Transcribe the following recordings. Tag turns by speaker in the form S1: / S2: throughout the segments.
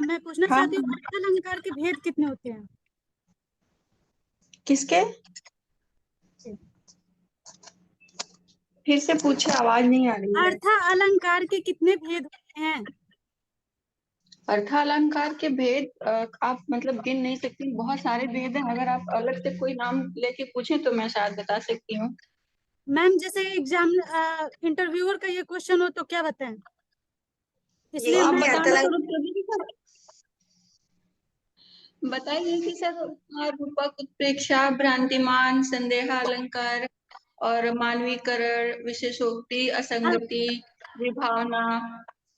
S1: मैं पूछना
S2: हाँ
S1: चाहती हूँ अर्थ अलंकार के भेद कितने होते हैं?
S2: किसके? फिर से पूछे, आवाज नहीं आ रही है।
S1: अर्थ अलंकार के कितने भेद होते हैं?
S2: अर्थालंकार के भेद आप मतलब गिन नहीं सकती, बहुत सारे भेद हैं। अगर आप अलग से कोई नाम लेके पूछे तो मैं शायद बता सकती हूँ।
S1: मैम जैसे एग्जाम इंटरव्यूअर का ये क्वेश्चन हो तो क्या बताएं? इसलिए
S2: आप
S1: मैं
S2: बताना शुरू कर दीजिए। बताइए कि सर रूपक, उत्प्रेक्षा, भ्रांतिमान, संदेह अलंकार और मानवीकरण, विशेषोक्ति, असंगति, विभावना,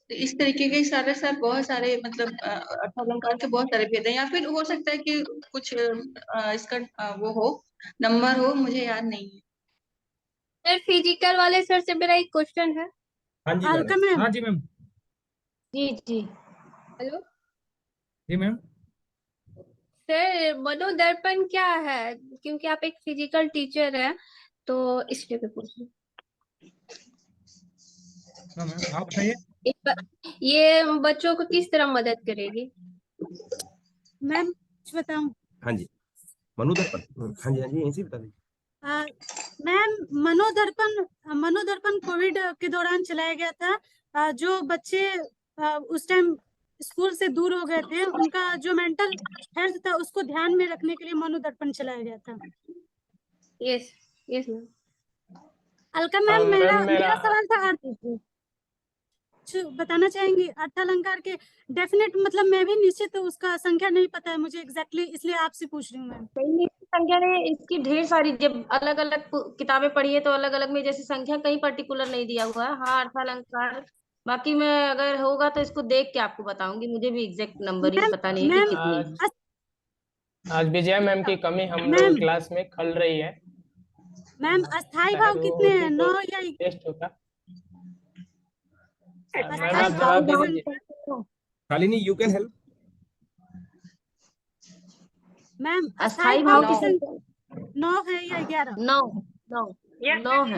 S2: तो इस तरीके के सारे सर बहुत सारे मतलब अर्थालंकार के बहुत सारे भेद हैं। या फिर हो सकता है कि कुछ इसका वो हो, नंबर हो, मुझे याद नहीं है।
S3: सर फिजिकल वाले सर से मेरा एक क्वेश्चन है।
S4: हाँ जी
S1: अलका
S4: मैम।
S1: मैम।
S4: हाँ जी मैम।
S3: जी जी हेलो
S4: जी मैम।
S3: सर, मनोदर्पण क्या है? क्योंकि आप एक फिजिकल टीचर हैं तो इसलिए मैं पूछ रही
S4: हाँ मैम, आप बताइए।
S3: ये बच्चों को किस तरह मदद करेगी?
S1: मैम कुछ बताऊं?
S5: हाँ जी, मनोदर्पण। हाँ जी, हाँ जी, ऐसे ही बता दीजिए।
S1: मैम मनोदर्पण कोविड के दौरान चलाया गया था। जो बच्चे उस टाइम स्कूल से दूर हो गए थे उनका जो मेंटल हेल्थ था उसको ध्यान में रखने के लिए मनोदर्पण चलाया गया था।
S3: Yes yes ma'am.
S1: Alka ma'am मेरा
S4: मेरा
S1: सवाल था बताना चाहेंगी अर्थालंकार के डेफिनेट मतलब मैं भी निश्चित उसका संख्या नहीं पता है मुझे एग्जैक्टली, इसलिए आपसे पूछ रही हूँ मैम।
S3: संख्या में इसकी ढेर सारी, जब अलग अलग किताबें पढ़ी है तो अलग अलग में जैसे संख्या कहीं पर्टिकुलर नहीं दिया हुआ है। हाँ अर्थालंकार, बाकी मैं अगर होगा तो इसको देख के आपको बताऊंगी, मुझे भी एग्जैक्ट नंबर ही पता नहीं है कि कितनी।
S4: आज विजया मैम की कमी हम लोग क्लास में खल रही है।
S1: मैम अस्थाई भाव
S4: शायद वो
S1: कितने
S4: होती
S1: हैं?
S4: तो
S1: 9 या
S4: टेस्ट होता। मैम
S1: अस्थाई
S4: आप
S1: भाव
S4: जवाब दे दीजिए।
S5: Shalini, you can help.
S1: Ma'am अस्थाई
S3: अस्थाई
S1: भाव
S3: भाव
S1: की
S3: की
S1: 9 है या 11?
S3: 9 9 9 है।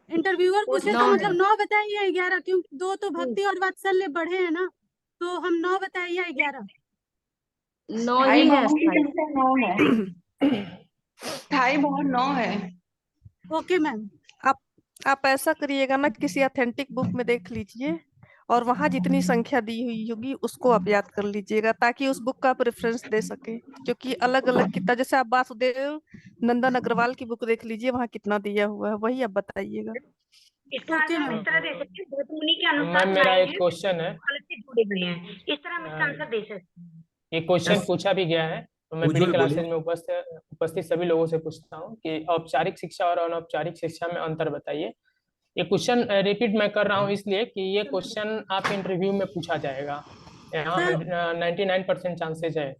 S1: इंटरव्यूअर पूछे तो
S3: 9
S1: मतलब
S3: है।
S1: 9 बताए या 11? क्योंकि 2 तो भक्ति और वात्सल्य बढ़े हैं ना, तो हम 9 बताए या 11?
S3: 9 ही है।
S2: भाव की संख्या 9 है। ढाई भाव 9 है।
S1: Okay ma'am.
S6: आप ऐसा करिएगा ना, किसी ऑथेंटिक बुक में देख लीजिए और वहां जितनी संख्या दी हुई होगी उसको आप याद कर लीजिएगा, ताकि उस बुक का आप रेफरेंस दे सके। क्योंकि अलग अलग कितना, जैसे आप वासुदेव नंदन अग्रवाल की बुक देख लीजिए, वहां कितना दिया हुआ है वही आप बताइएगा।
S7: इसका आंसर हम इस तरह दे सकते हैं, भोतमुनि के
S4: मैम
S7: अनुसार
S4: मेरा
S7: बनाए
S4: एक
S7: हैं,
S4: क्वेश्चन है।
S7: अलग से जोड़े गए हैं। इस तरह हम इसका आंसर दे सकते हैं।
S4: ये क्वेश्चन
S5: Yes.
S4: पूछा भी गया है तो मैं प्री
S5: उज्जवल
S4: क्लासेज
S5: बोलिए।
S4: में उपस्थित सभी लोगों से पूछता हूँ कि औपचारिक शिक्षा और अनौपचारिक शिक्षा में अंतर बताइए। ये क्वेश्चन रिपीट मैं कर रहा हूँ इसलिए कि ये क्वेश्चन आप इंटरव्यू में पूछा जाएगा। यहाँ
S1: सर
S4: 99% चांसेस है।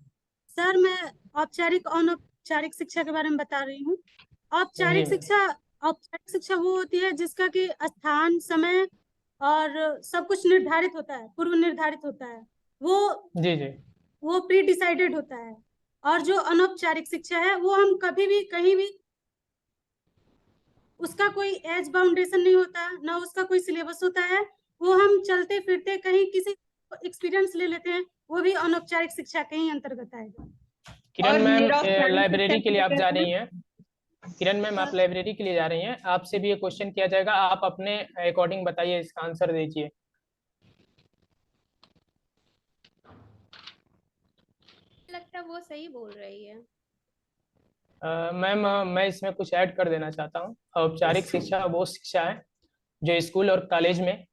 S1: सर मैं औपचारिक अनौपचारिक शिक्षा के बारे में बता रही हूँ।
S4: जी
S1: औपचारिक शिक्षा वो होती है जिसका कि स्थान, समय और सब कुछ निर्धारित होता है, पूर्व निर्धारित होता है,
S4: जी जी।
S1: वो प्री डिसाइडेड होता है। और जो अनौपचारिक शिक्षा है वो हम कभी भी कहीं भी, उसका कोई एज बाउंडेशन नहीं होता, ना उसका कोई सिलेबस होता है, वो हम चलते फिरते कहीं किसी एक्सपीरियंस ले लेते हैं, वो भी अनौपचारिक शिक्षा के ही अंतर्गत आएगा।
S4: किरण मैम लाइब्रेरी के लिए आप जा
S2: कहते
S4: रही हैं। किरण मैम आप लाइब्रेरी के लिए जा रही हैं, आपसे भी ये क्वेश्चन किया जाएगा, आप अपने अकॉर्डिंग बताइए, इसका आंसर दीजिए।
S3: लगता है वो सही बोल रही है।
S4: मैम मैं इसमें कुछ ऐड कर देना चाहता हूँ। औपचारिक शिक्षा वो शिक्षा है जो स्कूल और कॉलेज में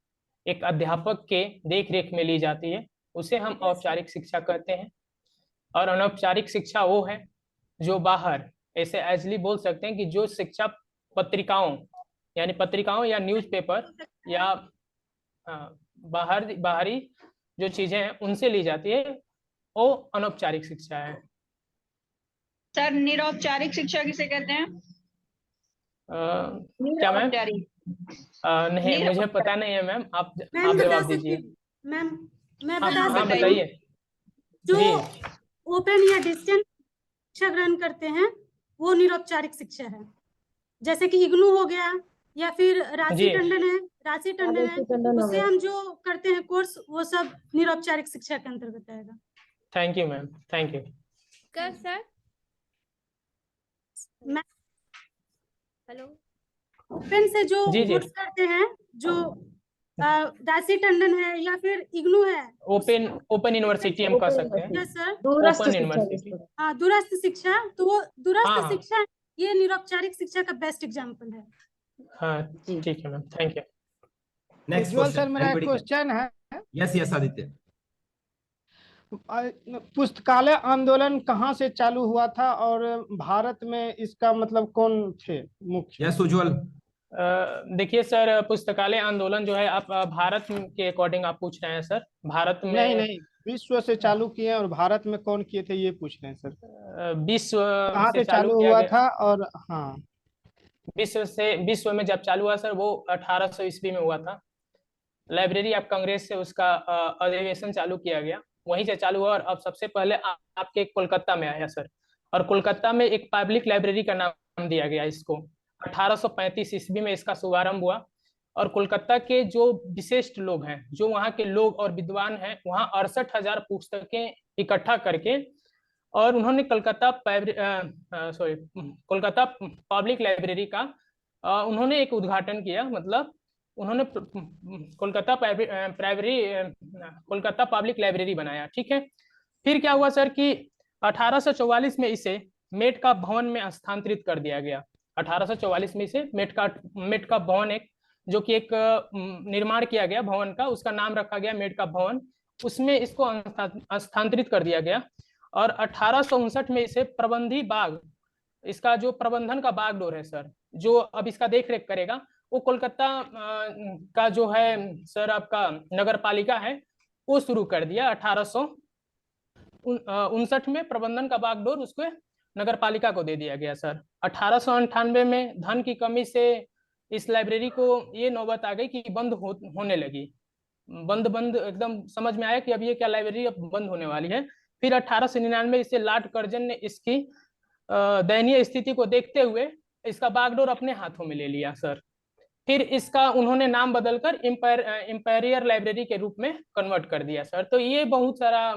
S4: एक अध्यापक के देख रेख में ली जाती है, उसे हम औपचारिक शिक्षा कहते हैं। और अनौपचारिक शिक्षा वो है जो बाहर, ऐसे एजली बोल सकते हैं कि जो शिक्षा पत्रिकाओं यानी पत्रिकाओं या न्यूज़पेपर या बाहरी जो चीजें हैं उनसे ली जाती है, वो अनौपचारिक शिक्षा है।
S2: सर निरौपचारिक शिक्षा किसे कहते हैं?
S4: क्या मैम? नहीं मुझे पता नहीं है मैम, आप जवाब दीजिए।
S1: मैम मैं
S4: हाँ
S1: बता सकती हूँ।
S4: बताइए
S1: जो
S4: जी।
S1: ओपन या डिस्टेंस शिक्षा ग्रहण करते हैं वो निरौपचारिक शिक्षा है, जैसे कि इग्नू हो गया या फिर राशि
S4: जी।
S1: टंडन है, राशि टंडन है,
S3: राशि टंडन हो
S1: उससे
S3: गए।
S1: हम जो करते हैं कोर्स वो सब निरौपचारिक शिक्षा के अंतर्गत आएगा।
S4: Thank you ma'am, thank you.
S8: Sir
S1: मैं
S8: हेलो
S1: ओपन से जो
S4: जी, जी।
S1: कोर्स करते हैं, जो राशि टंडन है या फिर इग्नू है,
S4: ओपन यूनिवर्सिटी हम कह सकते हैं।
S1: यस सर,
S3: दूरस्थ
S4: ओपन
S3: शिक्षा
S4: यूनिवर्सिटी।
S3: जिसको।
S1: हाँ दूरस्थ शिक्षा, तो वो दूरस्थ
S4: हाँ, हाँ।
S1: शिक्षा ये निरौपचारिक शिक्षा का बेस्ट एग्जाम्पल है।
S4: हाँ,
S3: जी।
S4: ठीक है ma'am, thank you.
S5: Next
S9: Ujjwal sir,
S5: question
S9: मेरा एक क्वेश्चन है।
S5: Yes yes Aditya.
S9: पुस्तकालय आंदोलन कहाँ से चालू हुआ था और भारत में इसका मतलब कौन थे मुख्य?
S5: यस उज्ज्वल।
S4: देखिए सर, पुस्तकालय आंदोलन जो है आप भारत के अकॉर्डिंग आप पूछ रहे हैं सर? भारत में
S9: नहीं, विश्व से चालू किए और भारत में कौन किए थे ये पूछ रहे हैं सर।
S4: विश्व
S9: कहाँ
S4: से
S9: से
S4: चालू
S9: चालू
S4: किया
S9: हुआ
S4: गया।
S9: था और हाँ,
S4: विश्व में जब चालू हुआ सर वो 1800 ईस्वी में हुआ था। लाइब्रेरी ऑफ कांग्रेस से उसका अधिवेशन चालू किया गया, वहीं से चालू हुआ। और अब सबसे पहले आपके कोलकाता में आया सर, और कोलकाता में एक पब्लिक लाइब्रेरी का नाम दिया गया इसको। 1835 ईस्वी में इसका शुभारंभ हुआ। और कोलकाता के जो विशिष्ट लोग हैं, जो वहाँ के लोग और विद्वान हैं, वहाँ 68,000 पुस्तकें इकट्ठा करके और उन्होंने कोलकाता पब्लिक लाइब्रेरी का उन्होंने एक उद्घाटन किया। मतलब उन्होंने कोलकाता पब्लिक लाइब्रेरी बनाया, ठीक है। फिर क्या हुआ सर कि 1844 में इसे मेटका भवन में स्थानांतरित कर दिया गया। 1844 में इसे मेटका भवन, एक जो कि एक निर्माण किया गया भवन का, उसका नाम रखा गया मेटका भवन, उसमें इसको स्थानांतरित कर दिया गया। और 1859 में इसे प्रबंधी बाग, इसका जो प्रबंधन का बागडोर है सर, जो अब इसका देख रेख करेगा, वो कोलकाता का जो है सर आपका नगर पालिका है, वो शुरू कर दिया। 1859 में प्रबंधन का बागडोर उसको नगर पालिका को दे दिया गया सर। 1898 में धन की कमी से इस लाइब्रेरी को ये नौबत आ गई कि होने लगी। बंद एकदम समझ में आया कि अब ये क्या लाइब्रेरी अब बंद होने वाली है। फिर 1899 इसे लॉर्ड कर्जन ने इसकी दयनीय स्थिति को देखते हुए इसका बागडोर अपने हाथों में ले लिया सर। फिर इसका उन्होंने नाम बदलकर इंपीरियल लाइब्रेरी के रूप में कन्वर्ट कर दिया सर। तो ये बहुत सारा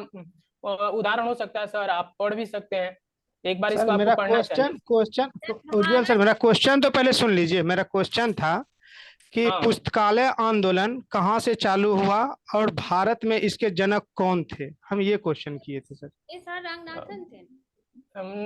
S4: उदाहरण हो सकता है सर, आप पढ़ भी सकते हैं एक बार
S9: सर
S4: इसको,
S9: मेरा
S4: आपको पढ़ना चाहिए।
S9: क्वेश्चन उज्ज्वल सर, मेरा क्वेश्चन तो पहले सुन लीजिए। मेरा क्वेश्चन था कि
S4: हाँ।
S9: पुस्तकालय आंदोलन कहाँ से चालू हुआ और भारत में इसके जनक कौन थे, हम ये क्वेश्चन किए थे सर।
S8: एस.आर. रंगनाथन थे।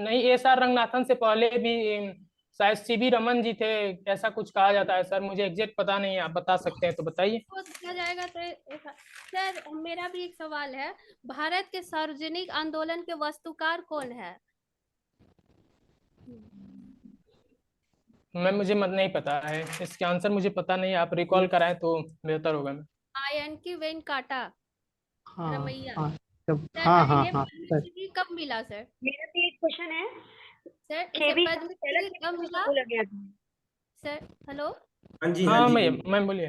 S4: नहीं, एस.आर. रंगनाथन से पहले भी शायद सी.वी. रमन जी थे, ऐसा कुछ कहा जाता है सर, मुझे एग्जैक्ट पता नहीं है, आप बता सकते हैं तो बताइए।
S8: तो देखा जाएगा तो सर मेरा भी एक सवाल है, भारत के सार्वजनिक आंदोलन के वस्तुकार कौन है?
S4: मुझे नहीं पता है, इसके आंसर मुझे पता नहीं, आप रिकॉल कराएं तो बेहतर होगा। मैं
S8: आयनकी वेंकटा रमैया।
S9: हाँ
S8: सर
S9: हाँ
S8: ये
S9: हाँ
S8: पद्मश्री कब मिला सर?
S7: मेरा भी एक क्वेश्चन है।
S8: सर इसे
S7: केवी का पहला
S8: पद्मश्री कब मिला?
S7: खोला गया था।
S8: सर हेलो
S5: हाँ जी
S4: हाँ,
S5: हाँ जी
S4: मैं बोलिए।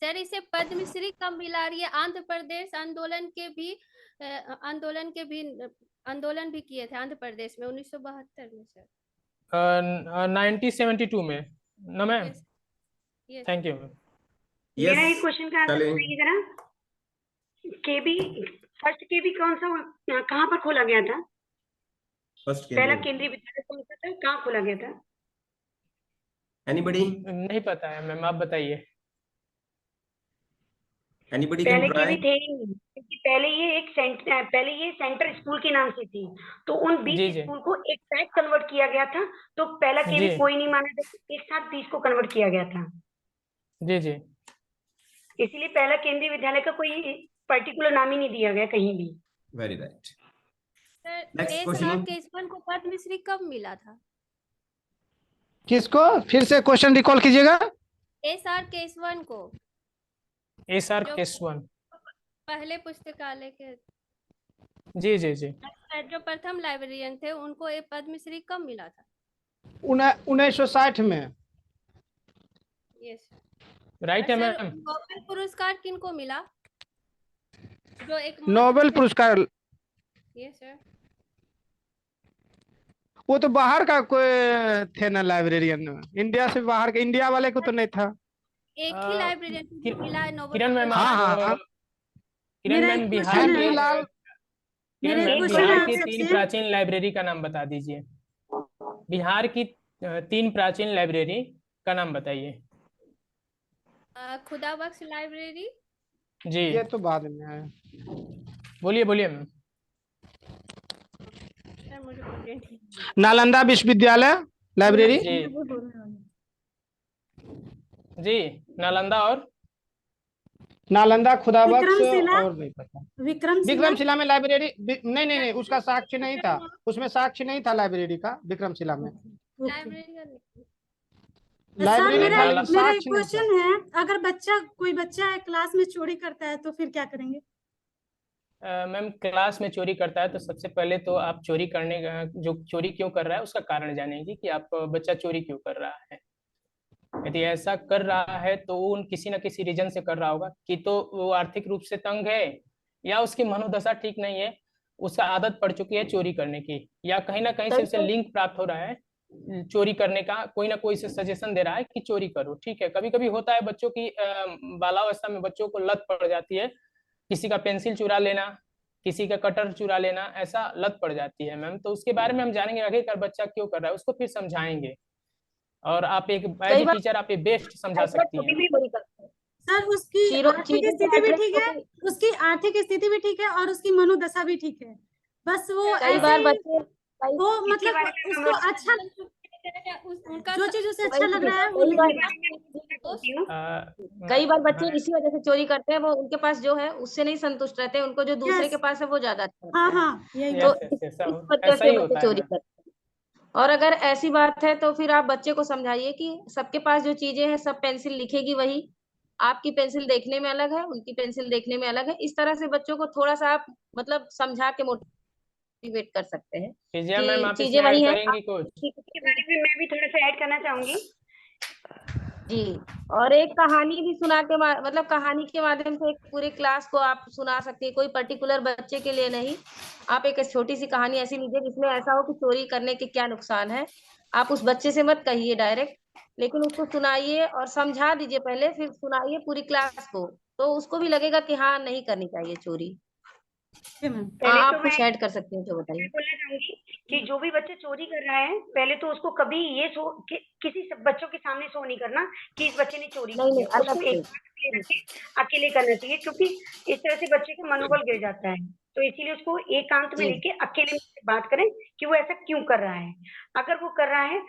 S8: सर इसे पद्मश्री कब मिला? और ये आंध्र प्रदेश आंदोलन भी किए थे आंध्र प्रदेश में 1972 में सर।
S4: 1972 में ना मैम?
S8: Yes
S4: thank you.
S7: मेरा एक क्वेश्चन का आंसर
S5: चलें।
S7: बताइए जरा। केबी फर्स्ट केबी कौन सा कहाँ पर खोला गया था?
S5: फर्स्ट
S7: पहला केंद्रीय विद्यालय कौन सा था, कहाँ खोला गया था?
S5: एनीबडी
S4: नहीं पता है मैम, आप बताइए।
S5: एनीबडी
S7: पहले
S5: कैन
S7: के
S5: ट्राई।
S7: भी थे ही नहीं, क्योंकि पहले ये सेंटर स्कूल के नाम से थी, तो उन 20
S4: जी, जी।
S7: स्कूल को एक साथ कन्वर्ट किया गया था। तो पहला के भी
S4: जी।
S7: कोई नहीं माना था, एक साथ 20 को कन्वर्ट किया गया था।
S4: जी जी।
S7: इसीलिए पहला केंद्रीय विद्यालय का कोई पर्टिकुलर नाम ही नहीं दिया गया कहीं भी।
S5: Very right.
S8: सर
S5: Next
S8: एस
S5: question.
S8: आर केसवन को पद्मश्री कब मिला था?
S9: किसको, फिर से क्वेश्चन रिकॉल कीजिएगा।
S8: एस.आर. केसवन को,
S4: एस.आर.
S8: जो
S4: केसवन।
S8: पहले पुस्तकालय के
S4: जी जी जी।
S8: जो प्रथम लाइब्रेरियन थे, उनको ये पद्मश्री कब मिला था?
S9: 1960 में।
S8: यस
S4: राइट है
S8: सर
S4: मैम।
S8: नोबेल पुरस्कार किनको मिला? जो एक
S9: नोबेल पुरस्कार
S8: यस सर
S9: वो तो बाहर का कोई थे ना लाइब्रेरियन, इंडिया से बाहर के, इंडिया वाले को तो नहीं था।
S8: एक ही लाइब्रेरियन
S4: कि-
S8: मिला है नोबल
S4: किरण मैम,
S9: हाँ,
S4: आप
S9: हाँ।
S4: किरण
S1: मेरा
S4: मैम
S1: एक
S4: बिहार
S1: क्वेश्चन
S4: के
S1: है।
S9: फिलहाल
S4: किरण
S1: मेरा एक
S4: मैम
S1: क्वेश्चन
S4: बिहार
S1: है
S4: की
S1: आप
S4: 3
S1: सबसे।
S4: प्राचीन लाइब्रेरी का नाम बता दीजिए। बिहार की 3 प्राचीन लाइब्रेरी का नाम बताइए।
S8: खुदा बख्श लाइब्रेरी।
S4: जी
S9: ये तो बाद में है।
S4: बोलिए बोलिए मैम।
S8: सर मुझे कंटेंट ही
S9: नालंदा विश्वविद्यालय लाइब्रेरी।
S4: जी जी, नालंदा और
S9: नालंदा, खुदा बख्श
S1: विक्रमशिला।
S9: और नहीं पता।
S1: विक्रमशिला।
S9: विक्रमशिला में लाइब्रेरी नहीं, उसका साक्ष्य नहीं था, उसमें साक्ष्य नहीं था लाइब्रेरी का विक्रमशिला में।
S1: ओके।
S8: लाइब्रेरी का नहीं।
S1: सर
S9: लाइब्रेरी
S1: मेरा
S9: था लेकिन
S1: मेरा एक
S9: साक्ष्य नहीं था।
S1: क्वेश्चन है, अगर कोई बच्चा क्लास में चोरी करता है तो फिर क्या करेंगे?
S4: मैम क्लास में चोरी करता है तो सबसे पहले तो आप चोरी करने का, जो चोरी क्यों कर रहा है उसका कारण जानेंगे कि आप बच्चा चोरी क्यों कर रहा है। यदि ऐसा कर रहा है तो वो किसी न किसी रीजन से कर रहा होगा, कि तो वो आर्थिक रूप से तंग है, या उसकी मनोदशा ठीक नहीं है, उसका आदत पड़ चुकी है चोरी करने की, या कहीं ना कहीं से उसे लिंक प्राप्त हो रहा है चोरी करने का, कोई ना कोई से सजेशन दे रहा है कि चोरी करो। ठीक है, कभी कभी होता है बच्चों की बालावस्था में बच्चों को लत पड़ जाती है, किसी का पेंसिल चुरा लेना, किसी का कटर चुरा लेना, ऐसा लत पड़ जाती है मैम। तो उसके बारे में हम जानेंगे आखिरकार बच्चा क्यों कर रहा है, उसको फिर समझाएंगे, और आप एक एज
S3: कई
S4: ए
S3: बार
S4: टीचर आप ये बेस्ट समझा सकती हैं।
S3: भी चोरी करते हैं।
S1: सर उसकी
S3: चीरों
S1: आर्थिक
S3: चीरों के
S1: स्थिति भी
S3: एड्रेस
S1: ठीक है,
S3: को
S1: उसकी आर्थिक स्थिति भी ठीक है और उसकी मनोदशा भी ठीक है, बस वो
S3: कई
S1: ऐसे
S3: बार
S1: ही
S3: बच्चे
S1: वो
S7: इसके
S1: मतलब
S7: बारे में
S1: उसको
S7: मैं
S1: अच्छा,
S8: उनका
S1: जो चीज उसे अच्छा
S3: वही
S1: लग
S3: चीज,
S1: रहा है वो
S3: कई बार
S7: करती हूँ।
S3: कई बार बच्चे इसी वजह से चोरी करते हैं, वो उनके पास जो है उससे नहीं संतुष्ट रहते, उनको जो दूसरे
S1: यस।
S3: के पास है वो ज्यादा अच्छा
S1: हाँ
S3: लगता है।
S1: हाँ, यही
S3: तो
S1: बात।
S3: इस वजह
S4: ऐसा
S3: से
S4: ही
S3: बच्चे
S4: होता है
S3: चोरी
S4: मैम।
S3: करते हैं। और अगर ऐसी बात है तो फिर आप बच्चे को समझाइए कि सबके पास जो चीजें हैं सब पेंसिल लिखेगी वही, आपकी पेंसिल देखने में अलग है, उनकी पेंसिल देखने में अलग है। इस तरह से बच्चों को थोड़ा सा आप मतलब समझा के मोटिवेट कर सकते हैं
S4: विजया मैम,
S3: कि
S4: आप
S3: चीजें
S4: इसमें ऐड
S3: वही हैं।
S4: करेंगी कुछ?
S7: इसके बारे में मैं भी थोड़ा सा ऐड करना चाहूंगी।
S3: जी, और एक कहानी भी सुना के मतलब कहानी के माध्यम से एक पूरे क्लास को आप सुना सकती है, कोई पर्टिकुलर बच्चे के लिए नहीं। आप एक छोटी सी कहानी ऐसी लीजिए जिसमें ऐसा हो कि चोरी करने के क्या नुकसान है। आप उस बच्चे से मत कहिए डायरेक्ट, लेकिन उसको सुनाइए और समझा दीजिए पहले, फिर सुनाइए पूरी क्लास को, तो उसको भी लगेगा कि हाँ नहीं करनी चाहिए चोरी।
S1: Okay ma'am.
S3: हाँ,
S7: पहले
S3: आप
S7: तो
S3: कुछ
S7: मैं
S3: ऐड कर सकते हैं जो बताइए।
S7: बोलना चाहूंगी कि जो भी बच्चे चोरी कर रहा है, पहले तो उसको कभी ये किसी बच्चों के सामने शो नहीं करना कि इस बच्चे ने चोरी
S3: नहीं
S7: की
S3: नहीं,
S7: है।
S3: अलग
S7: उसको
S3: से।
S7: एक अकेले रख के अकेले करना चाहिए, क्योंकि इस तरह से बच्चे का मनोबल गिर जाता है। तो इसीलिए उसको एकांत में
S3: जी
S7: लेके अकेले में बात करें कि वो ऐसा क्यों कर रहा है। अगर वो कर रहा है,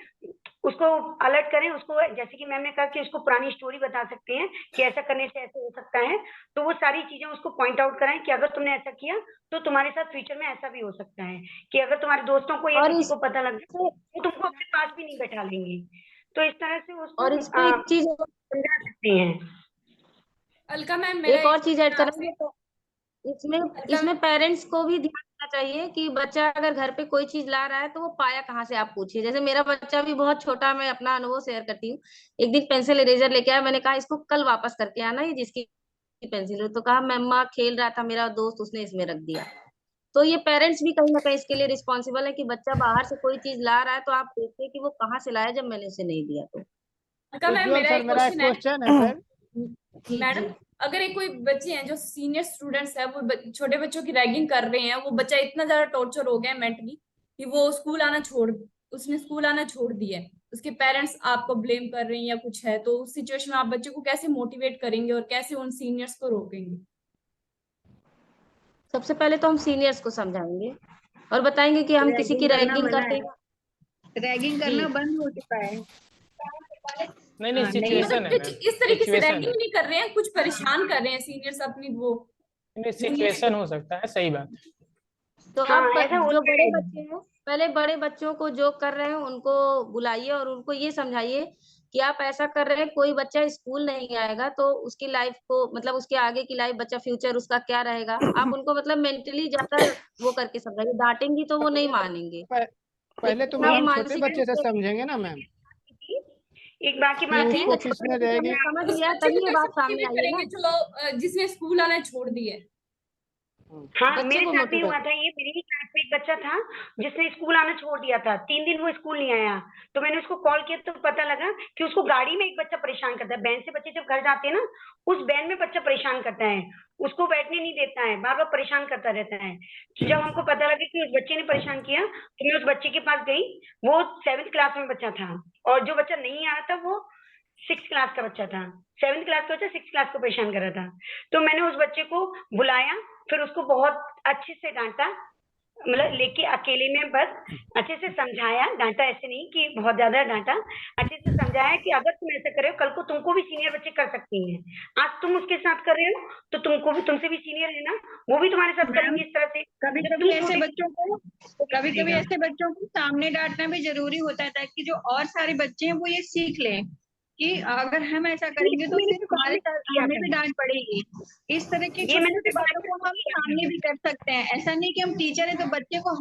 S7: उसको अलर्ट करें, उसको जैसे कि मैम ने कहा कि उसको पुरानी स्टोरी बता सकते हैं कि ऐसा करने से ऐसे हो सकता है, तो वो सारी चीजें उसको पॉइंट आउट कराएं कि अगर तुमने ऐसा किया तो तुम्हारे साथ फ्यूचर में ऐसा भी हो सकता है, कि अगर तुम्हारे दोस्तों को या
S3: और
S7: किसी
S3: इस
S7: को पता लग जाए वो तुमको अपने पास भी नहीं बैठा लेंगे। तो इस तरह से उसको
S3: और इस पे एक चीज,
S7: समझा सकते हैं।
S10: अलका मैम, मेरा
S3: एक और
S10: एक
S3: चीज ऐड
S10: क्वेश्चन आपसे।
S3: करेंगे तो इसमें
S10: अलका
S3: इसमें पेरेंट्स को भी ध्यान देना चाहिए कि बच्चा अगर घर पे कोई चीज ला रहा है तो वो पाया कहाँ से, आप पूछिए। जैसे मेरा बच्चा भी बहुत छोटा, मैं अपना अनुभव शेयर करती हूँ। एक दिन पेंसिल इरेजर लेके आया, मैंने कहा इसको कल वापस करके आना, ये जिसकी पेंसिल है। तो कहा मम्मा खेल रहा था मेरा दोस्त, उसने इसमें रख दिया। तो ये पेरेंट्स भी कहीं ना कहीं इसके लिए रिस्पॉन्सिबल है कि बच्चा बाहर से कोई चीज ला रहा है तो आप देखिए कि वो कहाँ से लाया, जब मैंने उसे नहीं दिया तो।
S10: अलका मैम,
S9: उज्जवल
S10: मेरा
S9: सर,
S10: एक
S9: मेरा एक
S10: क्वेश्चन है।
S9: क्वेश्चन है सर।
S3: जी
S10: मैडम,
S3: जी
S10: अगर एक कोई बच्चे हैं जो सीनियर स्टूडेंट्स है, वो छोटे बच्चों की रैगिंग कर रहे हैं, वो बच्चा इतना ज्यादा टॉर्चर हो गया है मेंटली कि वो उसने स्कूल आना छोड़ दिया है, उसके पेरेंट्स आपको ब्लेम कर रहे हैं या कुछ है, तो उस सिचुएशन में आप बच्चे को कैसे मोटिवेट करेंगे और कैसे उन सीनियर्स को रोकेंगे?
S3: सबसे पहले तो हम सीनियर्स को समझाएंगे और बताएंगे कि हम किसी की रैगिंग करते हैं।
S2: रैगिंग
S3: जी
S2: करना बंद हो चुका है।
S4: नहीं
S2: हाँ, नहीं
S4: सिचुएशन है
S10: मतलब
S4: मैम,
S10: इस तरीके से
S4: सिचुएशन
S10: रैगिंग
S4: है,
S10: नहीं कर रहे हैं, कुछ परेशान कर रहे हैं सीनियर्स अपनी वो
S4: नहीं सिचुएशन हो सकता है, सही बात।
S3: तो
S7: हाँ,
S3: आप
S7: ऐसा
S3: जो
S7: होता
S3: बड़े
S7: है।
S3: बच्चे हैं, पहले बड़े बच्चों को जो कर रहे हैं उनको बुलाइए और उनको ये समझाइए कि आप ऐसा कर रहे हैं, कोई बच्चा स्कूल नहीं आएगा तो उसकी लाइफ को मतलब उसके आगे की लाइफ, बच्चा फ्यूचर उसका क्या रहेगा। आप उनको मतलब मेंटली ज्यादा वो करके समझाइए, डांटेंगी तो वो नहीं मानेंगे,
S9: पहले तो
S3: लेकिन आप
S9: मैम छोटे
S3: मानसिक
S9: बच्चे
S3: रूप
S9: से
S3: से।
S9: समझेंगे ना मैम,
S7: एक बात की
S9: कि
S7: बात
S3: ठीक
S9: उसको
S3: है,
S7: है,
S3: छोटे
S9: खींचने
S3: बच्चे से
S9: देगी।
S3: हमने समझ
S10: उस
S3: लिया,
S10: बच्चे को
S3: तभी ये
S10: कैसे
S3: बात सामने
S10: मोटिवेट
S3: आई है
S10: करेंगे
S3: ना।
S10: जो जिसने स्कूल आना छोड़ दिया है?
S7: हाँ,
S3: बच्चे
S7: मेरे
S3: को
S7: साथ भी
S3: मोटिवेट
S7: हुआ था ये। मेरी ही क्लास में एक बच्चा था जिसने स्कूल आना छोड़ दिया था। 3 दिन वो स्कूल नहीं आया। तो मैंने उसको कॉल किया तो पता लगा कि उसको गाड़ी में एक बच्चा परेशान करता है। वैन से बच्चे जब घर जाते हैं ना, उस वैन में बच्चा परेशान करता है। उसको बैठने नहीं देता है, बार-बार परेशान करता रहता है। तो जब हमको पता लगा कि उस बच्चे ने परेशान किया, तो मैं उस बच्चे के पास गई। वो 7th क्लास में बच्चा था और जो बच्चा नहीं आ रहा था वो 6th क्लास का बच्चा था। 7th क्लास का बच्चा 6th क्लास को परेशान कर रहा था। तो मैंने उस बच्चे को बुलाया, फिर उसको बहुत अच्छे से डाँटा, मतलब लेके अकेले में बस अच्छे से समझाया, डाँटा ऐसे नहीं कि बहुत ज़्यादा डाँटा, अच्छे से समझाया कि अगर तुम ऐसा कर रहे हो, कल को तुमको भी सीनियर बच्चे कर सकती हैं। आज तुम उसके साथ कर रहे हो, तो तुमको भी, तुमसे भी सीनियर है ना, वो भी तुम्हारे साथ करेंगे इस तरह से।
S2: कभी-कभी ऐसे बच्चों को सामने डांटना भी जरूरी होता है, ताकि जो और सारे बच्चे हैं वो ये सीख लें कि अगर हम ऐसा करेंगे तो फिर हमारे साथ हमें भी डांट पड़ेगी। इस तरह की
S7: ये मैंने
S2: छोटी-छोटी बातों को हम सामने भी कर सकते हैं। ऐसा नहीं कि हम टीचर हैं तो बच्चे को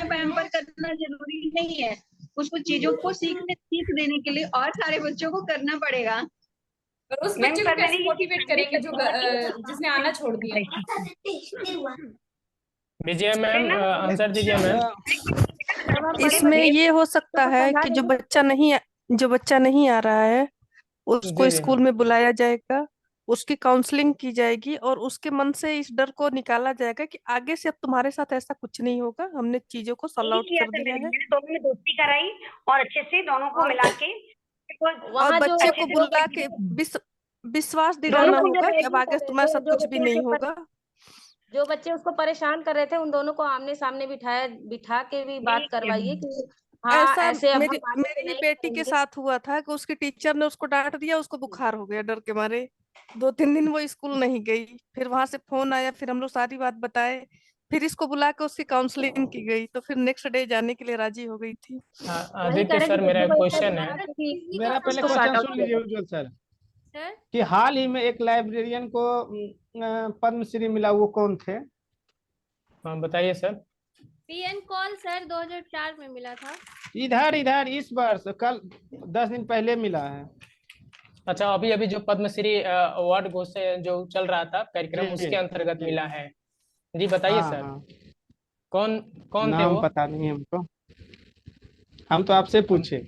S2: पैम्पर करना जरूरी नहीं है। कुछ चीजों को सीख देने के लिए और सारे बच्चों को करना पड़ेगा।
S10: और उस
S7: मैम
S10: बच्चे को
S7: पर मैंने
S10: कैसे
S7: ये
S10: मोटिवेट करेंगे जो जिसने आना छोड़ दिया है?
S4: विजय
S7: फिर
S4: मैम
S7: ना
S4: आंसर दीजिए मैम।
S3: जब हम बड़े
S6: इसमें
S3: बच्चे
S6: ये हो सकता
S3: को
S6: है
S3: समझा
S6: कि
S3: देंगे
S6: जो बच्चा नहीं आ रहा है उसको
S4: जी जी
S6: स्कूल में बुलाया जाएगा, उसकी काउंसलिंग की जाएगी और उसके मन से इस डर को निकाला जाएगा कि आगे से अब तुम्हारे साथ ऐसा कुछ नहीं होगा, हमने चीजों को सॉल्व
S7: यही
S6: आउट
S7: किया
S6: कर
S7: था
S6: दिया
S7: मैंने।
S6: है।
S7: मैंने दोनों में दोस्ती कराई और अच्छे से दोनों को
S3: और
S7: मिला के
S6: और
S3: वहाँ जो
S6: बच्चे
S7: अच्छे
S6: को
S7: से
S6: बुला के विश्वास
S7: दोनों
S6: दिलाना
S7: को
S6: होगा कि अब
S3: रैगिंग
S6: आगे
S3: कर
S6: से
S3: रहे
S6: तुम्हारे
S3: थे,
S6: साथ कुछ भी नहीं होगा।
S3: जो बच्चे उसको परेशान कर रहे थे उन दोनों को आमने सामने बिठा के भी
S7: यही
S3: बात
S7: किया
S3: करवाइए
S7: मैंने।
S3: कि हाँ
S6: ऐसा
S3: ऐसे अब
S6: मेरी
S3: हम आगे से
S6: मेरी ही
S3: नहीं
S6: बेटी के
S3: करेंगे।
S6: साथ हुआ था कि उसकी टीचर ने उसको डांट दिया, उसको बुखार हो गया डर के मारे। 2-3 दिन वो स्कूल नहीं गई। फिर वहां से फोन आया, फिर हम लोग सारी बात बताए, फिर इसको बुला के उसकी काउंसलिंग की गई, तो फिर नेक्स्ट डे जाने के लिए राजी हो गई थी।
S3: वही
S4: आदित्य
S3: करेंगे
S4: सर मेरा
S3: बच्चों
S4: एक
S3: को एक
S4: क्वेश्चन है।
S3: बार कि
S9: मेरा पहले
S3: इसको सॉर्ट
S9: क्वेश्चन
S3: आउट
S9: सुन
S3: किया
S9: लीजिए
S3: जाए।
S9: उज्जवल सर
S8: सर
S9: कि हाल ही में एक लाइब्रेरियन को पद्मश्री मिला, वो कौन थे?
S4: हाँ बताइए सर।
S8: पीएन कॉल सर 2004 में मिला था।
S9: इधर इधर इस वर्ष, कल 10 दिन पहले मिला है।
S4: अच्छा, अभी अभी जो पद्मश्री अवार्ड घोषित जो चल रहा था कार्यक्रम,
S9: जी
S4: उसके अंतर्गत मिला है। जी बताइए
S9: हाँ
S4: सर।
S9: हाँ,
S4: कौन कौन थे
S9: नाम
S4: वो?
S9: पता नहीं हमको, हम तो आपसे
S4: हम
S9: पूछे।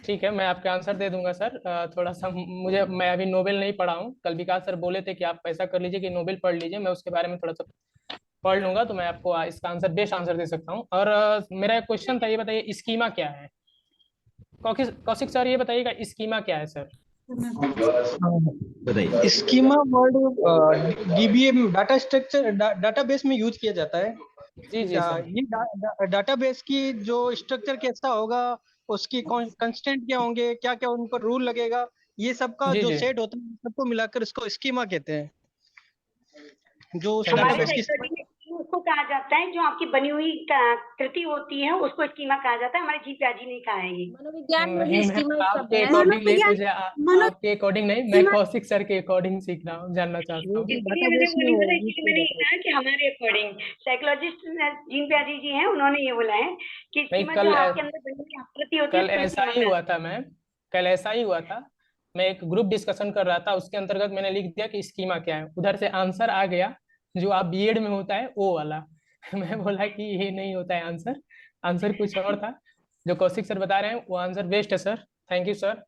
S4: ठीक है, मैं आपके आंसर दे दूंगा सर। थोड़ा सा मैं अभी नोबेल नहीं पढ़ा हूँ। कल विकास सर बोले थे कि आप ऐसा कर लीजिए कि नोबेल पढ़ लीजिए, मैं उसके बारे में थोड़ा सा पढ़ लूंगा तो मैं आपको इसका आंसर बेस्ट आंसर दे सकता हूँ। और मेरा एक क्वेश्चन था, ये बताइए स्कीमा क्या है? कौशिक सर ये बताइएगा स्कीमा क्या है सर?
S5: बताइए।
S11: Schema word dBA data structure database में यूज किया जाता है।
S4: जी जी सर।
S11: ये डाटाबेस की जो स्ट्रक्चर कैसा होगा, उसकी कंस्टेंट क्या होंगे, क्या क्या उन पर रूल लगेगा, ये सब का
S4: जी
S11: जो
S4: जी
S11: सेट होता है सबको मिलाकर इसको स्कीमा कहते हैं। जो उस
S7: हमारे
S11: डाटाबेस की
S7: साइकोलॉजी में स्कीमा उसको कहा जाता है जो आपकी बनी हुई कृति होती है, उसको स्कीमा कहा जाता है। हमारे जी प्याजी ने कहा है ये।
S3: मनोविज्ञान में
S4: नहीं
S3: भी
S4: मैं
S3: स्कीमा एक शब्द
S4: आपके
S3: है।
S4: अकॉर्डिंग नहीं
S1: मनोविज्ञान
S4: पूछे
S1: मनो
S4: आपके अकॉर्डिंग नहीं, मैं कौशिक सर के अकॉर्डिंग सीख रहा हूँ, जानना चाहता हूँ।
S7: इसलिए मुझे वो नहीं पता, इसलिए मैंने ये कहा कि हमारे अकॉर्डिंग साइकोलॉजिस्ट जीन प्याजी जी हैं, उन्होंने ये बोला है कि
S4: नहीं,
S7: स्कीमा जो आपके अंदर बनी हुई आकृति होती है
S4: कल
S7: उसको
S4: ऐसा
S7: स्कीमा
S4: ही
S7: कहा
S4: हुआ था मैम। कल ऐसा ही हुआ था। मैं एक ग्रुप डिस्कशन कर रहा था, उसके अंतर्गत मैंने लिख दिया कि स्कीमा क्या है, उधर से आंसर आ गया जो आप बीएड में होता है वो वाला। मैं बोला कि ये नहीं होता है आंसर, आंसर कुछ और था। जो कौशिक सर बता रहे हैं वो आंसर बेस्ट है सर। Thank you sir.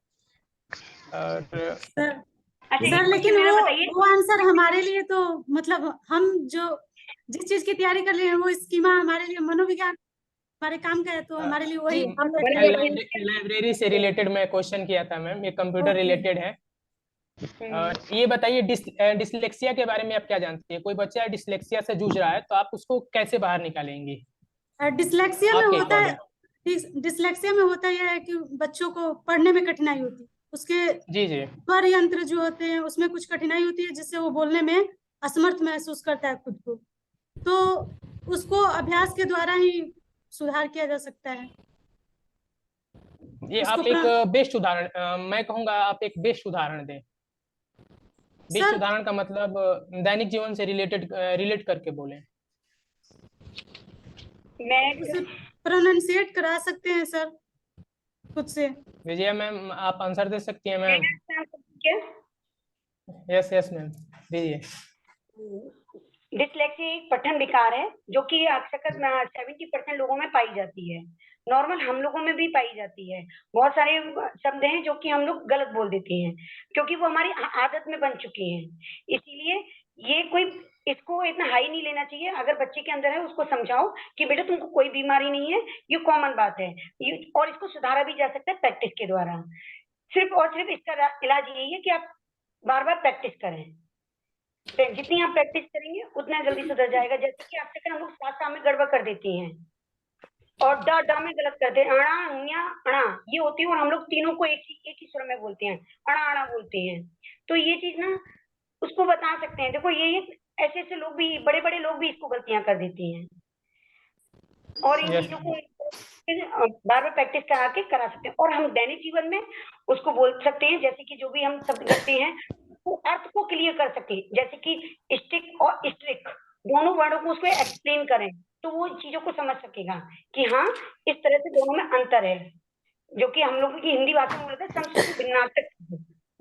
S4: और
S1: सर
S7: अच्छा,
S1: सर
S7: एक
S1: लेकिन
S7: क्वेश्चन मेरा बताइए।
S1: वो आंसर हमारे लिए तो मतलब हम जो जिस चीज की तैयारी कर रहे हैं वो स्कीमा हमारे लिए मनोविज्ञान हमारे काम का है, तो हमारे लिए वही
S3: जी हम लोग
S1: बढ़िया
S3: के
S1: रहेगा।
S3: लिए
S4: लाइब्रेरी से रिलेटेड मैं क्वेश्चन किया था मैम, ये कंप्यूटर
S1: ओके।
S4: रिलेटेड है। और ये बताइए डिसलेक्सिया के बारे में आप क्या जानते हैं? कोई बच्चा डिसलेक्सिया से जूझ रहा है तो आप उसको कैसे बाहर निकालेंगे
S1: डिसलेक्सिया में
S4: आपके
S1: होता है,
S4: अकॉर्डिंग?
S1: डिसलेक्सिया में होता यह है कि बच्चों को पढ़ने में कठिनाई होती है, उसके
S4: जी जी
S1: स्वर यंत्र जो होते हैं उसमें कुछ कठिनाई होती है जिससे वो बोलने में असमर्थ महसूस करता है खुद को, तो उसको अभ्यास के द्वारा ही सुधार किया जा सकता है।
S4: ये
S1: उसको
S4: आप एक बेस्ट उदाहरण, मैं कहूंगा आप एक बेस्ट उदाहरण दें। बेस्ट
S1: सर
S4: उदाहरण का मतलब दैनिक जीवन से रिलेट करके बोले।
S7: मैं
S1: उसे प्रोनाउंसिएट करा सकते हैं सर खुद से।
S4: विजया मैम आप आंसर दे सकती हैं मैम?
S7: क्या
S4: यस यस मैम दीजिए।
S7: डिसलेक्सिया एक पठन विकार है जो कि अक्सर 70% लोगों में पाई जाती है। नॉर्मल हम लोगों में भी पाई जाती है। बहुत सारे शब्द हैं जो कि हम लोग गलत बोल देते हैं क्योंकि वो हमारी आदत में बन चुकी हैं। इसीलिए ये कोई इसको इतना हाई नहीं लेना चाहिए। अगर बच्चे के अंदर है उसको समझाओ कि बेटा तुमको कोई बीमारी नहीं है, ये कॉमन बात है और इसको सुधारा भी जा सकता है प्रैक्टिस के द्वारा। सिर्फ और सिर्फ इसका इलाज यही है कि आप बार बार प्रैक्टिस करें। जितनी आप प्रैक्टिस करेंगे उतना जल्दी सुधर जाएगा। जैसे कि आपसे हम लोग साथ में गड़बड़ कर देते हैं और डा में गलत करते हैं, अणा ये होती है और हम लोग तीनों को एक ही स्वर में बोलते हैं, अणा बोलते हैं। तो ये चीज ना उसको बता सकते हैं। देखो ये ऐसे लोग भी, बड़े लोग भी इसको गलतियां कर देते हैं और इन चीजों को बार बार प्रैक्टिस करा सकते हैं। और हम दैनिक जीवन में उसको बोल सकते हैं, जैसे कि जो भी हम शब्द करते हैं वो अर्थ को क्लियर कर सके। जैसे कि स्टिक और स्ट्रिक दोनों वर्डों को उसको एक्सप्लेन करें तो वो चीजों को समझ सकेगा कि हाँ इस तरह से दोनों में अंतर है, जो कि हम लोगों की हिंदी भाषा में बोलते हैं समसूत्र भिन्नार्थक।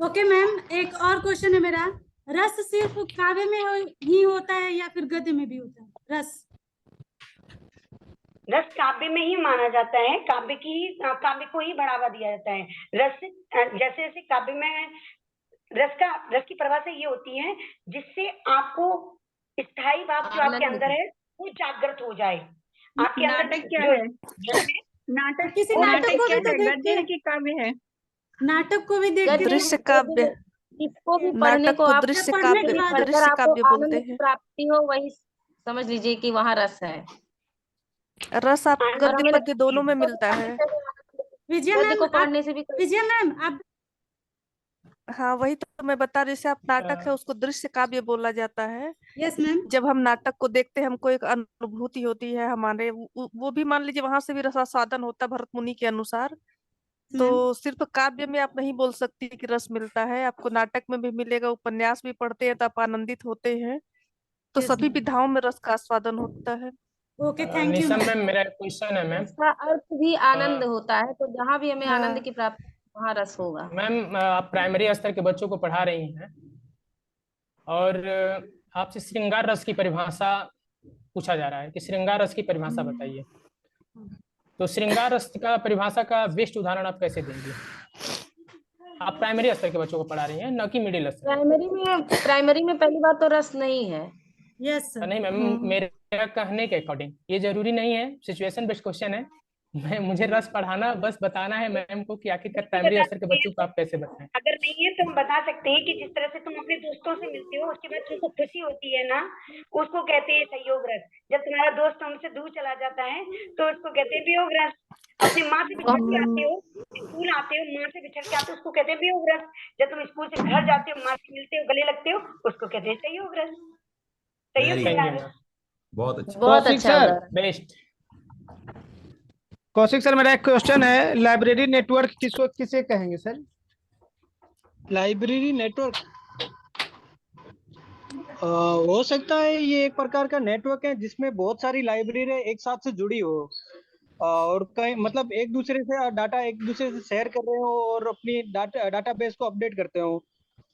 S1: ओके मैम, एक और क्वेश्चन है मेरा। रस सिर्फ काव्य में ही होता है या फिर गद्य में भी होता है?
S7: रस काव्य में ही माना जाता है, काव्य को ही बढ़ावा दिया जाता है। रस जैसे जैसे काव्य में रस की परिभाषा ये होती है जिससे आपको स्थायी भाव जो आपके अंदर है वो जागृत हो जाए। आपके अंदर
S2: नाटक क्या है? नाटक
S1: किसी नाटक को भी तो
S2: गद्य है कि काव्य है?
S1: नाटक को भी देखते
S6: दृश्य काव्य,
S3: जिसको भी पढ़ने
S6: नाटक
S3: को
S6: को
S3: आप
S6: दृश्य
S1: पढ़ने के
S6: काव्य,
S1: बाद
S3: पढ़कर
S6: दृश्य
S3: आपको
S6: काव्य बोलते
S3: आनंद की
S6: हैं।
S3: प्राप्ति हो वही समझ लीजिए कि वहाँ रस है।
S6: रस आप
S7: और
S6: गद्य
S7: हमें
S6: पद्य दोनों में मिलता है।
S1: विजय
S3: गद्य
S1: मैम
S3: को पढ़ने से भी
S1: विजय मैम आप
S6: हाँ वही तो मैं बता रही, जैसे आप नाटक है उसको दृश्य काव्य बोला जाता है।
S1: यस मैम
S6: जब हम नाटक को देखते हैं हमको एक अनुभूति होती है हमारे, वो भी मान लीजिए वहां से भी रसास्वादन होता है भरत मुनि के अनुसार। तो सिर्फ काव्य में आप नहीं बोल सकती कि रस मिलता है, आपको नाटक में भी मिलेगा। उपन्यास भी पढ़ते हैं तो आप आनंदित होते हैं। तो
S1: Yes,
S6: सभी
S1: ma'am.
S6: विधाओं में रस का आस्वादन होता है।
S1: Okay thank you
S4: Nisha
S1: ma'am.
S4: Ma'am, मेरा क्वेश्चन है मैम।
S3: इसका अर्थ भी आनंद होता है, तो जहाँ भी हमें
S6: हाँ।
S3: आनंद की प्राप्ति वहाँ रस होगा।
S4: मैम आप प्राइमरी स्तर के बच्चों को पढ़ा रही हैं और आपसे श्रृंगार रस की परिभाषा पूछा जा रहा है कि श्रृंगार रस की परिभाषा बताइए। तो श्रृंगार रस का परिभाषा का बेस्ट उदाहरण आप कैसे देंगे? आप प्राइमरी स्तर के बच्चों को पढ़ा रही हैं, न कि मिडिल स्तर?
S3: प्राइमरी में पहली बात तो रस नहीं है।
S1: यस
S4: नहीं मैम, मेरे कहने के अकॉर्डिंग ये जरूरी नहीं है, सिचुएशन बेस्ड क्वेश्चन है। मुझे रस पढ़ाना बस बताना है मैम को कि आखिर प्राइमरी स्तर के बच्चों को आप कैसे बताएं।
S7: अगर नहीं है तो हम बता सकते हैं कि जिस तरह से तुम अपने दोस्तों से मिलते हो उसके बाद तुमको खुशी होती है ना, उसको कहते हैं संयोग रस। जब तुम्हारा दोस्त तुमसे दूर चला जाता है तो उसको कहते हैं वियोग रस। अपनी माँ से बिछड़ के आते हो, स्कूल आते हो, माँ से बिछड़ के आते हो, उसको कहते हैं वियोग रस। जब तुम स्कूल से घर जाते हो, माँ से मिलते हो, गले लगते हो, उसको कहते हैं संयोग रस।
S5: बहुत अच्छा।
S3: बहुत
S9: कौशिक
S3: अच्छा
S9: सर,
S4: बेस्ट।
S9: कौशिक सर मेरा एक क्वेश्चन है, लाइब्रेरी नेटवर्क किसे कहेंगे सर?
S11: लाइब्रेरी नेटवर्क हो सकता है ये एक प्रकार का नेटवर्क है जिसमें बहुत सारी लाइब्रेरी एक साथ से जुड़ी हो और कहीं मतलब एक दूसरे से डाटा एक दूसरे से शेयर कर रहे हो और अपनी डाटाबेस को अपडेट करते हो।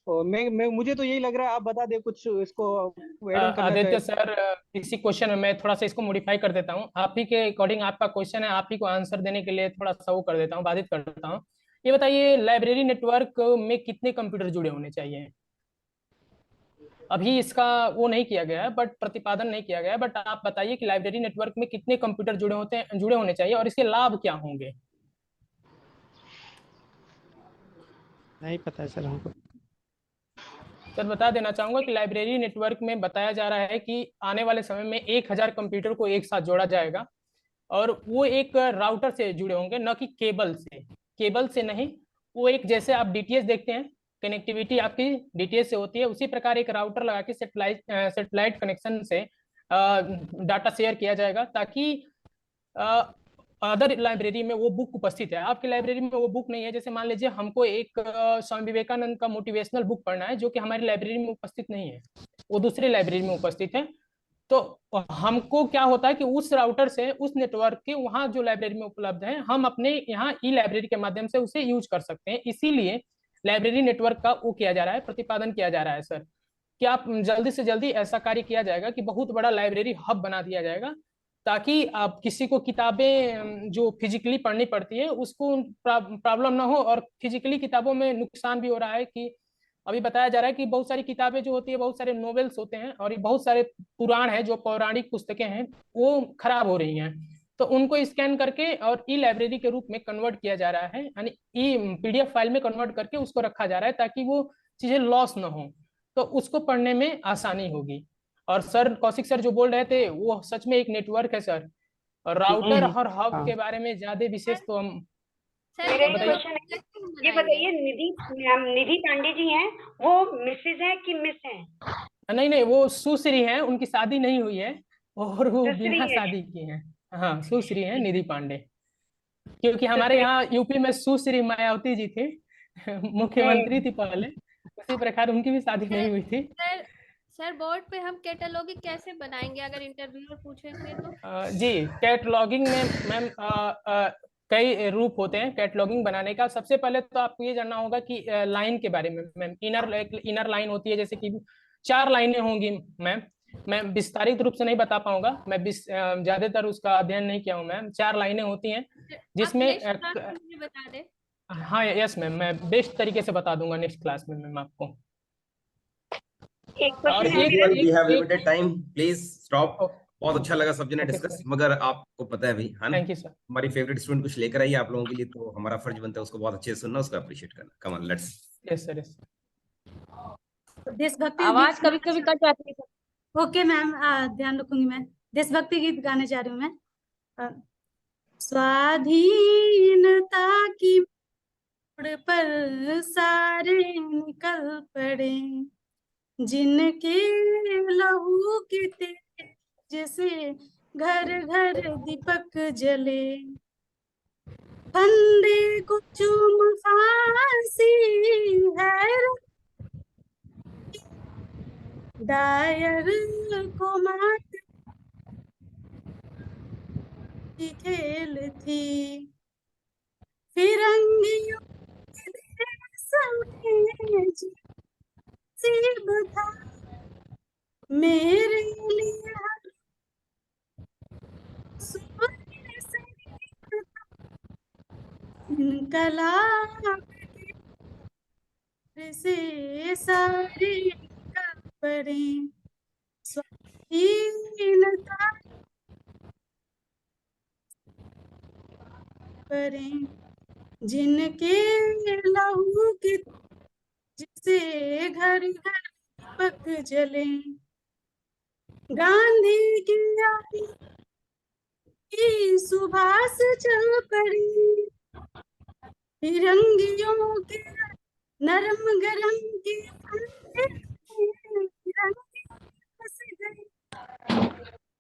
S11: मुझे तो यही लग रहा है, आप बता दे कुछ इसको ऐड ऑन करना
S4: आदित्य
S11: चाहिए।
S4: सर, इसी क्वेश्चन में मैं थोड़ा सा इसको मॉडिफाई कर देता हूँ। आप ही के अकॉर्डिंग आपका क्वेश्चन है, आप ही को आंसर देने के लिए थोड़ा सा वो कर देता हूँ, बाधित कर देता हूँ। ये बताइए, लाइब्रेरी नेटवर्क में कितने कंप्यूटर जुड़े होने चाहिए? अभी इसका वो नहीं किया गया है, बट प्रतिपादन नहीं किया गया है, बट आप बताइए कि लाइब्रेरी नेटवर्क में कितने कंप्यूटर जुड़े होने चाहिए और इसके लाभ क्या होंगे?
S9: नहीं पता है सर हमको।
S4: सर बता देना चाहूंगा कि लाइब्रेरी नेटवर्क में बताया जा रहा है कि आने वाले समय में 1000 कंप्यूटर को एक साथ जोड़ा जाएगा और वो एक राउटर से जुड़े होंगे, न कि केबल से नहीं। वो एक, जैसे आप डीटीएच देखते हैं, कनेक्टिविटी आपकी डीटीएच से होती है, उसी प्रकार एक राउटर लगा के सेटेलाइट कनेक्शन से डाटा शेयर किया जाएगा, ताकि अदर लाइब्रेरी में वो बुक उपस्थित है। आपकी लाइब्रेरी में वो बुक नहीं है। जैसे मान लीजिए हमको एक स्वामी विवेकानंद का मोटिवेशनल बुक पढ़ना है, जो कि हमारी लाइब्रेरी में उपस्थित नहीं है, वो दूसरी लाइब्रेरी में उपस्थित है। तो हमको क्या होता है कि उस राउटर से, उस नेटवर्क के वहाँ जो लाइब्रेरी में उपलब्ध है, हम अपने यहाँ ई लाइब्रेरी के माध्यम से उसे यूज कर सकते हैं। इसीलिए लाइब्रेरी नेटवर्क का वो किया जा रहा है, प्रतिपादन किया जा रहा है सर। कि आप जल्दी से जल्दी ऐसा कार्य किया जाएगा कि बहुत बड़ा लाइब्रेरी हब बना दिया जाएगा, ताकि आप किसी को किताबें जो फिजिकली पढ़नी पड़ती है उसको प्रॉब्लम ना हो। और फिजिकली किताबों में नुकसान भी हो रहा है कि अभी बताया जा रहा है कि बहुत सारी किताबें जो होती है, बहुत सारे नॉवेल्स होते हैं और बहुत सारे पुराण है जो पौराणिक पुस्तकें हैं वो खराब हो रही हैं, तो उनको स्कैन करके और ई लाइब्रेरी के रूप में कन्वर्ट किया जा रहा है, यानी ई PDF फाइल में कन्वर्ट करके उसको रखा जा रहा है ताकि वो चीजें लॉस ना हो, तो उसको पढ़ने में आसानी होगी। और सर कौशिक सर जो बोल रहे थे वो सच में एक नेटवर्क है सर, और राउटर और हब
S9: हाँ।
S4: के बारे में ज्यादा विशेष तो हम
S7: मेरा एक क्वेश्चन है, ये बताइए निधि पांडे जी हैं, वो मिसेज हैं कि मिस हैं?
S4: नहीं, वो सुश्री हैं, उनकी शादी नहीं हुई है और वो
S7: सुश्री
S4: बिना
S7: है।
S4: शादी की हैं। हाँ, सुश्री हैं निधि पांडे, क्योंकि हमारे यहाँ यूपी में सुश्री मायावती जी थी, मुख्यमंत्री थी पहले, उसी प्रकार उनकी भी शादी नहीं हुई थी।
S8: सर बोर्ड पे हम कैटलॉगिंग कैसे बनाएंगे अगर इंटरव्यूअर पूछेंगे तो?
S4: जी, कैटलॉगिंग में मैम कई रूप होते हैं कैटलॉगिंग बनाने का। सबसे पहले तो आपको ये जानना होगा कि लाइन के बारे में मैम। इनर लाइन होती है, जैसे कि 4 लाइनें होंगी मैम। मैं विस्तारित रूप से नहीं बता पाऊंगा, मैं ज्यादातर उसका अध्ययन नहीं किया हूँ मैम। 4 लाइनें होती हैं जिसमें
S8: बता दे।
S4: हाँ यस मैम, मैं बेस्ट तरीके से बता दूंगा नेक्स्ट क्लास में मैम आपको।
S5: और we have limited time, please stop। बहुत अच्छा लगा सब जने डिस्कस, मगर आपको पता है भाई, है ना,
S4: थैंक यू सर।
S5: हमारी फेवरेट स्टूडेंट कुछ लेकर आई है आप लोगों के लिए, तो हमारा फर्ज बनता है उसको बहुत अच्छे से सुनना, उसको अप्रिशिएट करना। Come on let's.
S4: Yes sir, yes.
S1: देशभक्ति
S3: आवाज कभी कभी कट जाती है।
S1: ओके मैम, ध्यान रखूंगी मैं। देशभक्ति गीत गाने जा रही हूँ मैं। स्वाधीनता की मोड़ पर सारे निकल पड़े, जिनके लहू के तेज से घर घर दीपक जले, फंदे को चूम फांसी है, दायर को मात की खेल थी, फिरंगियों था मेरे लिए इनकलाब से सारे पड़े, स्वाधीनता पड़े, जिनके लहू के जिसे घर घर पक जले, गांधी की सुभाष चल पड़ी, फिरंगियों के नरम गरम के